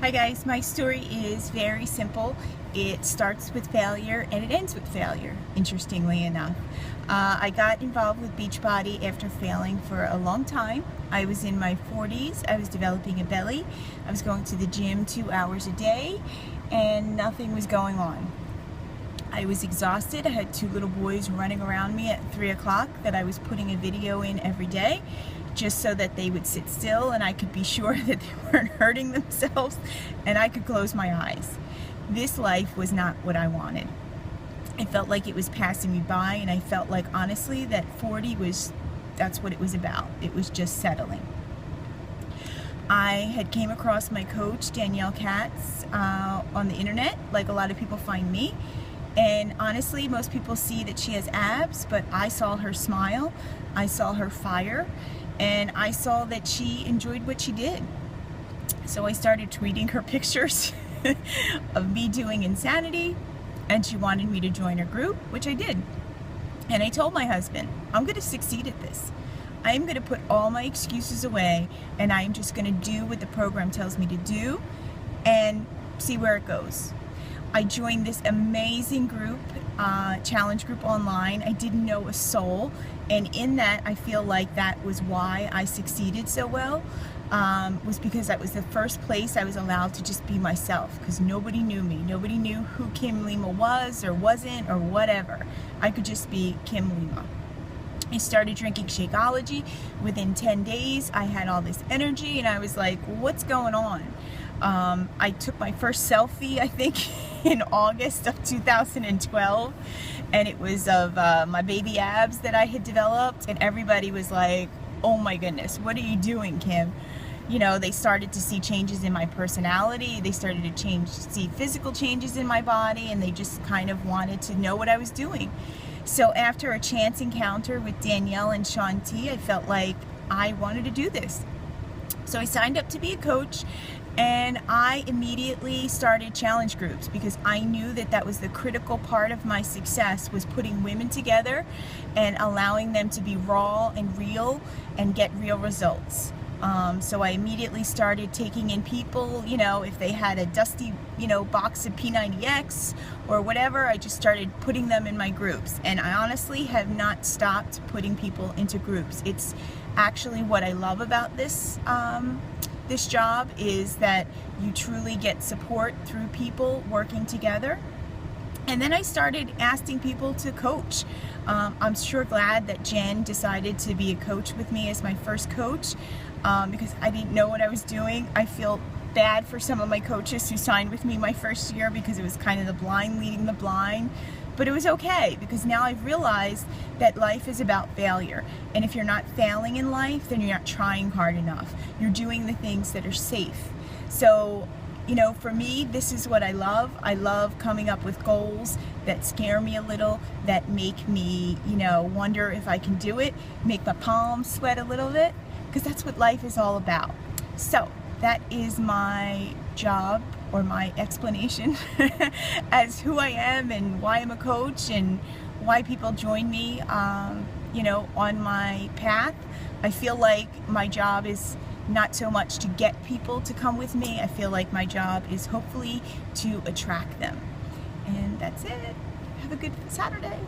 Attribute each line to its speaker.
Speaker 1: Hi guys, my story is very simple. It starts with failure and it ends with failure, interestingly enough. I got involved with Beachbody after failing for a long time. I was in my 40s, I was developing a belly, I was going to the gym 2 hours a day, and nothing was going on. I was exhausted. I had 2 little boys running around me at 3 o'clock that I was putting a video in every day just so that they would sit still and I could be sure that they weren't hurting themselves and I could close my eyes. This life was not what I wanted. I felt like it was passing me by, and I felt like, honestly, that 40 that's what it was about. It was just settling. I had came across my coach, Danielle Katz, on the internet, like a lot of people find me. And honestly, most people see that she has abs, but I saw her smile, I saw her fire, and I saw that she enjoyed what she did. So I started tweeting her pictures of me doing insanity, and she wanted me to join her group, which I did. And I told my husband, I'm going to succeed at this. I am going to put all my excuses away, and I am just going to do what the program tells me to do and see where it goes. I joined this amazing group, challenge group online. I didn't know a soul, and in that I feel like that was why I succeeded so well, was because that was the first place I was allowed to just be myself, because nobody knew me. Nobody knew who Kim Lima was or wasn't or whatever. I could just be Kim Lima. I started drinking Shakeology. Within 10 days, I had all this energy, and I was like, what's going on? I took my first selfie, I think, in August of 2012, and it was of my baby abs that I had developed, and everybody was like, oh my goodness, what are you doing, Kim? You know, they started to see changes in my personality, they started to see physical changes in my body, and they just kind of wanted to know what I was doing. So after a chance encounter with Danielle and Shaun T, I felt like I wanted to do this. So I signed up to be a coach, and I immediately started challenge groups because I knew that that was the critical part of my success, was putting women together and allowing them to be raw and real and get real results. So I immediately started taking in people, you know, if they had a dusty, box of P90X or whatever, I just started putting them in my groups. And I honestly have not stopped putting people into groups. It's actually what I love about this job, is that you truly get support through people working together. And then I started asking people to coach. I'm sure glad that Jen decided to be a coach with me as my first coach, because I didn't know what I was doing. I feel bad for some of my coaches who signed with me my first year, because it was kind of the blind leading the blind. But it was okay, because now I've realized that life is about failure. And if you're not failing in life, then you're not trying hard enough. You're doing the things that are safe. So, for me, this is what I love. I love coming up with goals that scare me a little, that make me, wonder if I can do it, make my palms sweat a little bit, because that's what life is all about. So that is my job, or my explanation as who I am and why I'm a coach and why people join me, on my path. I feel like my job is not so much to get people to come with me. I feel like my job is hopefully to attract them. And that's it. Have a good Saturday.